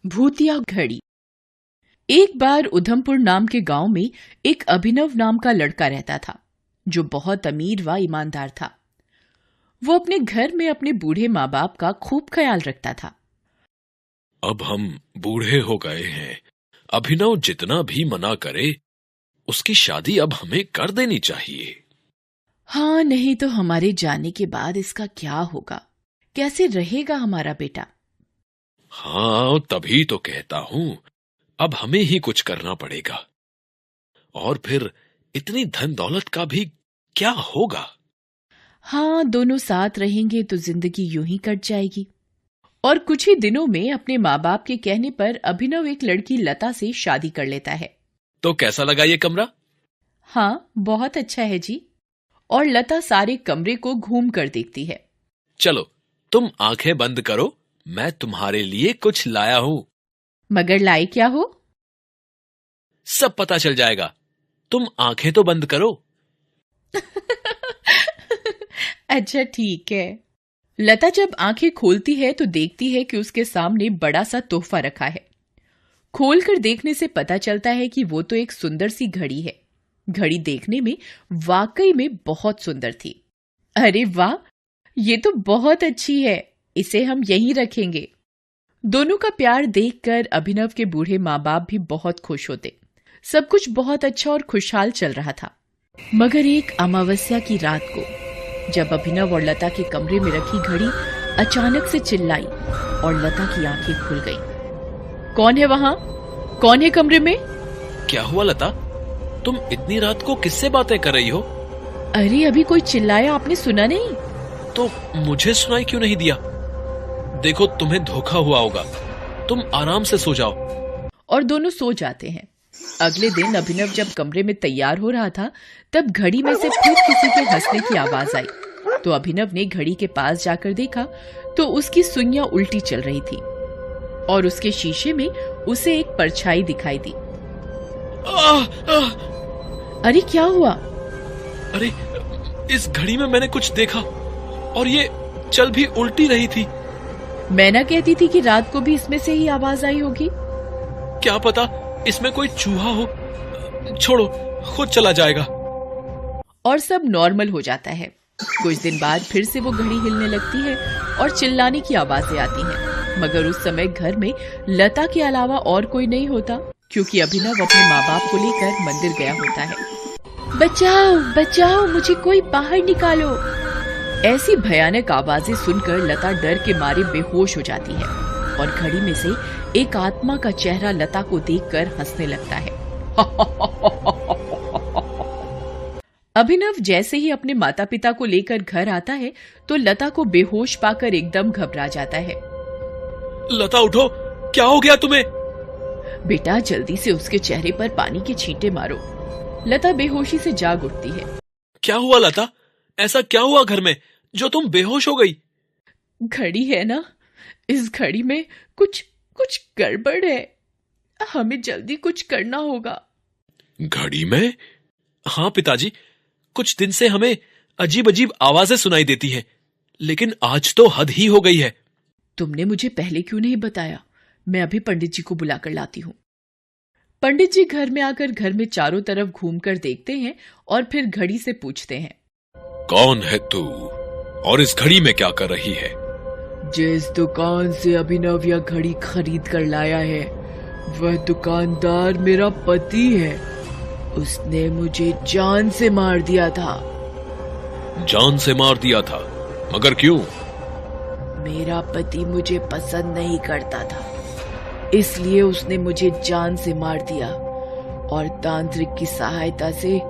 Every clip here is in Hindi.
भूतिया घड़ी। एक बार उधमपुर नाम के गांव में एक अभिनव नाम का लड़का रहता था जो बहुत अमीर व ईमानदार था। वो अपने घर में अपने बूढ़े माँ बाप का खूब ख्याल रखता था। अब हम बूढ़े हो गए हैं, अभिनव जितना भी मना करे उसकी शादी अब हमें कर देनी चाहिए। हाँ, नहीं तो हमारे जाने के बाद इसका क्या होगा, कैसे रहेगा हमारा बेटा। हाँ, तभी तो कहता हूँ अब हमें ही कुछ करना पड़ेगा। और फिर इतनी धन दौलत का भी क्या होगा। हाँ, दोनों साथ रहेंगे तो जिंदगी यूं ही कट जाएगी। और कुछ ही दिनों में अपने माँ बाप के कहने पर अभिनव एक लड़की लता से शादी कर लेता है। तो कैसा लगा ये कमरा? हाँ, बहुत अच्छा है जी। और लता सारे कमरे को घूम कर देखती है। चलो तुम आंखें बंद करो, मैं तुम्हारे लिए कुछ लाया हूं। मगर लाए क्या हो? सब पता चल जाएगा, तुम आंखें तो बंद करो। अच्छा ठीक है। लता जब आंखें खोलती है तो देखती है कि उसके सामने बड़ा सा तोहफा रखा है। खोलकर देखने से पता चलता है कि वो तो एक सुंदर सी घड़ी है। घड़ी देखने में वाकई में बहुत सुंदर थी। अरे वाह, ये तो बहुत अच्छी है, इसे हम यहीं रखेंगे। दोनों का प्यार देखकर अभिनव के बूढ़े माँ बाप भी बहुत खुश होते। सब कुछ बहुत अच्छा और खुशहाल चल रहा था। मगर एक अमावस्या की रात को जब अभिनव और लता के कमरे में रखी घड़ी अचानक से चिल्लाई और लता की आंखें खुल गईं। कौन है वहां? कौन है कमरे में? क्या हुआ लता, तुम इतनी रात को किससे बातें कर रही हो? अरे अभी कोई चिल्लाया, आपने सुना नहीं? तो मुझे सुनाई क्यों नहीं दिया? देखो तुम्हें धोखा हुआ होगा, तुम आराम से सो जाओ। और दोनों सो जाते हैं। अगले दिन अभिनव जब कमरे में तैयार हो रहा था तब घड़ी में से फिर किसी के हंसने की आवाज आई। तो अभिनव ने घड़ी के पास जाकर देखा तो उसकी सुइयां उल्टी चल रही थी और उसके शीशे में उसे एक परछाई दिखाई दी। अरे क्या हुआ? अरे इस घड़ी में मैंने कुछ देखा और ये चल भी उल्टी रही थी। मैं ना कहती थी कि रात को भी इसमें से ही आवाज आई होगी। क्या पता इसमें कोई चूहा हो। छोड़ो, खुद चला जाएगा। और सब नॉर्मल हो जाता है। कुछ दिन बाद फिर से वो घड़ी हिलने लगती है और चिल्लाने की आवाजें आती हैं। मगर उस समय घर में लता के अलावा और कोई नहीं होता, क्योंकि अभिनव अपने माँ बाप को लेकर मंदिर गया होता है। बचाओ बचाओ, मुझे कोई बाहर निकालो। ऐसी भयानक आवाजें सुनकर लता डर के मारे बेहोश हो जाती है और घड़ी में से एक आत्मा का चेहरा लता को देखकर हंसने लगता है। अभिनव जैसे ही अपने माता पिता को लेकर घर आता है तो लता को बेहोश पाकर एकदम घबरा जाता है। लता उठो, क्या हो गया तुम्हें? बेटा जल्दी से उसके चेहरे पर पानी के छींटे मारो। लता बेहोशी से जाग उठती है। क्या हुआ लता, ऐसा क्या हुआ घर में जो तुम बेहोश हो गई? घड़ी है ना, इस घड़ी में कुछ गड़बड़ है, हमें जल्दी कुछ करना होगा। घड़ी में? हाँ पिताजी, कुछ दिन से हमें अजीब अजीब आवाजें सुनाई देती है, लेकिन आज तो हद ही हो गई है। तुमने मुझे पहले क्यों नहीं बताया? मैं अभी पंडित जी को बुलाकर लाती हूँ। पंडित जी घर में आकर घर में चारों तरफ घूमकर देखते हैं और फिर घड़ी से पूछते हैं, कौन है तू और इस घड़ी में क्या कर रही है? जिस दुकान से अभिनव यह घड़ी खरीद कर लाया है वह दुकानदार मेरा पति है। उसने मुझे जान से मार दिया था। जान से मार दिया था? मगर क्यों? मेरा पति मुझे पसंद नहीं करता था, इसलिए उसने मुझे जान से मार दिया और तांत्रिक की सहायता से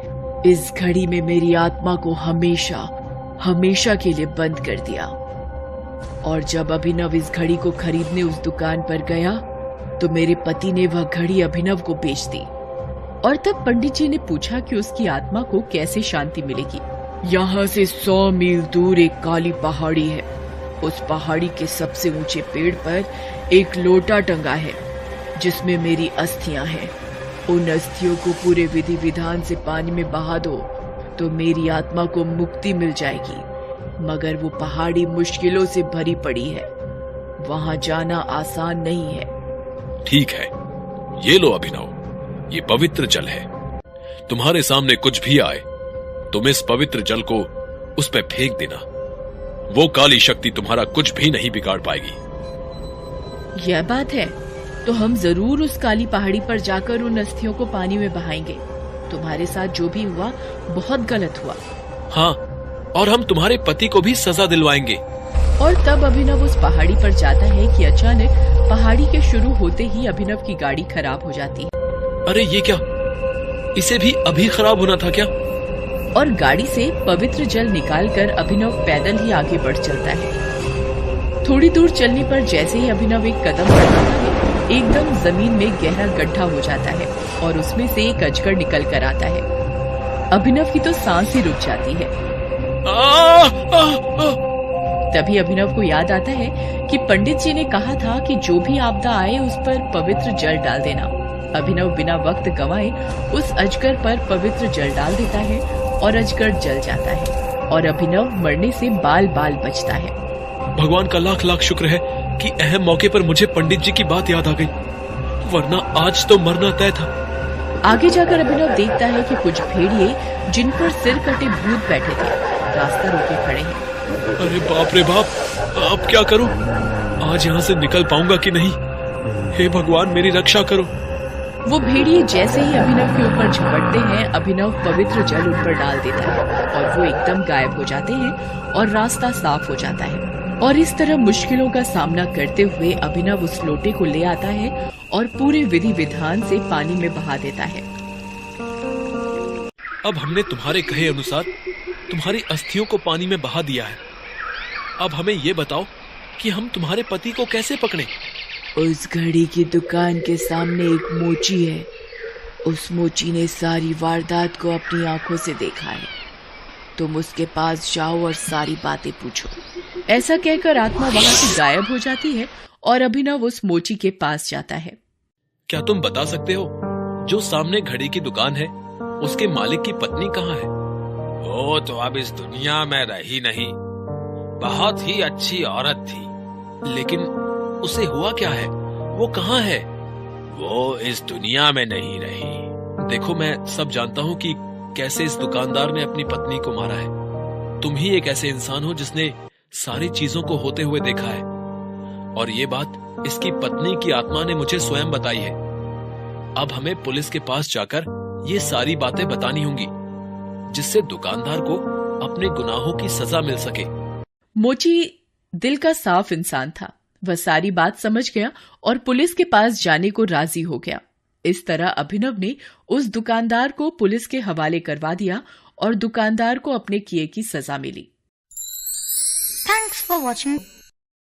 इस घड़ी में मेरी आत्मा को हमेशा के लिए बंद कर दिया। और जब अभिनव इस घड़ी को खरीदने उस दुकान पर गया तो मेरे पति ने वह घड़ी अभिनव को बेच दी। और तब पंडित जी ने पूछा कि उसकी आत्मा को कैसे शांति मिलेगी। यहाँ से 100 मील दूर एक काली पहाड़ी है। उस पहाड़ी के सबसे ऊंचे पेड़ पर एक लोटा टंगा है जिसमें मेरी अस्थियां हैं। उन अस्थियों को पूरे विधि विधान से पानी में बहा दो तो मेरी आत्मा को मुक्ति मिल जाएगी। मगर वो पहाड़ी मुश्किलों से भरी पड़ी है, वहां जाना आसान नहीं है। ठीक है, ये लो अभिनव, ये पवित्र जल है। तुम्हारे सामने कुछ भी आए, तुम इस पवित्र जल को उस पे फेंक देना। वो काली शक्ति तुम्हारा कुछ भी नहीं बिगाड़ पाएगी। यह बात है, तो हम जरूर उस काली पहाड़ी पर जाकर उन अस्थियों को पानी में बहाएंगे। तुम्हारे साथ जो भी हुआ बहुत गलत हुआ। हाँ, और हम तुम्हारे पति को भी सजा दिलवाएंगे। और तब अभिनव उस पहाड़ी पर जाता है कि अचानक पहाड़ी के शुरू होते ही अभिनव की गाड़ी खराब हो जाती है। अरे ये क्या, इसे भी अभी खराब होना था क्या? और गाड़ी से पवित्र जल निकालकर अभिनव पैदल ही आगे बढ़ चलता है। थोड़ी दूर चलने पर जैसे ही अभिनव एक कदम बढ़ाता है, एकदम जमीन में गहरा गड्ढा हो जाता है और उसमें से एक अजगर निकल कर आता है। अभिनव की तो सांस ही रुक जाती है। तभी अभिनव को याद आता है कि पंडित जी ने कहा था कि जो भी आपदा आए उस पर पवित्र जल डाल देना। अभिनव बिना वक्त गंवाए उस अजगर पर पवित्र जल डाल देता है और अजगर जल जाता है और अभिनव मरने से बाल बाल बचता है। भगवान का लाख लाख शुक्र है कि अहम मौके पर मुझे पंडित जी की बात याद आ गई, वरना आज तो मरना तय था। आगे जाकर अभिनव देखता है कि कुछ भेड़िए जिन पर सिर कटे भूत बैठे थे रास्ता रोके खड़े हैं। अरे बाप रे बाप, अब क्या करूं? आज यहाँ से निकल पाऊंगा कि नहीं? हे भगवान, मेरी रक्षा करो। वो भेड़िए जैसे ही अभिनव के ऊपर झपटते हैं, अभिनव पवित्र जल उन पर डाल देता है और वो एकदम गायब हो जाते हैं और रास्ता साफ हो जाता है। और इस तरह मुश्किलों का सामना करते हुए अभिनव उस लोटे को ले आता है और पूरे विधि विधान से पानी में बहा देता है। अब हमने तुम्हारे कहे अनुसार तुम्हारी अस्थियों को पानी में बहा दिया है। अब हमें ये बताओ कि हम तुम्हारे पति को कैसे पकड़ें? उस घड़ी की दुकान के सामने एक मोची है। उस मोची ने सारी वारदात को अपनी आंखों से देखा है। तुम उसके पास जाओ और सारी बातें पूछो। ऐसा कहकर आत्मा वहां से गायब हो जाती है और अभिनव उस मोची के पास जाता है। क्या तुम बता सकते हो जो सामने घड़ी की दुकान है उसके मालिक की पत्नी कहाँ है? वो तो अब इस दुनिया में रही नहीं। बहुत ही अच्छी औरत थी। लेकिन उसे हुआ क्या है? वो कहाँ है? वो इस दुनिया में नहीं रही। देखो, मैं सब जानता हूँ कि कैसे इस दुकानदार ने अपनी पत्नी को मारा है। तुम ही एक ऐसे इंसान हो जिसने सारी चीजों को होते हुए देखा है, और ये बात इसकी पत्नी की आत्मा ने मुझे स्वयं बताई है। अब हमें पुलिस के पास जाकर ये सारी बातें बतानी होंगी, जिससे दुकानदार को अपने गुनाहों की सजा मिल सके। मोची दिल का साफ इंसान था। वह सारी बात समझ गया और पुलिस के पास जाने को राजी हो गया। इस तरह अभिनव ने उस दुकानदार को पुलिस के हवाले करवा दिया और दुकानदार को अपने किए की सजा मिली। Thanks for watching.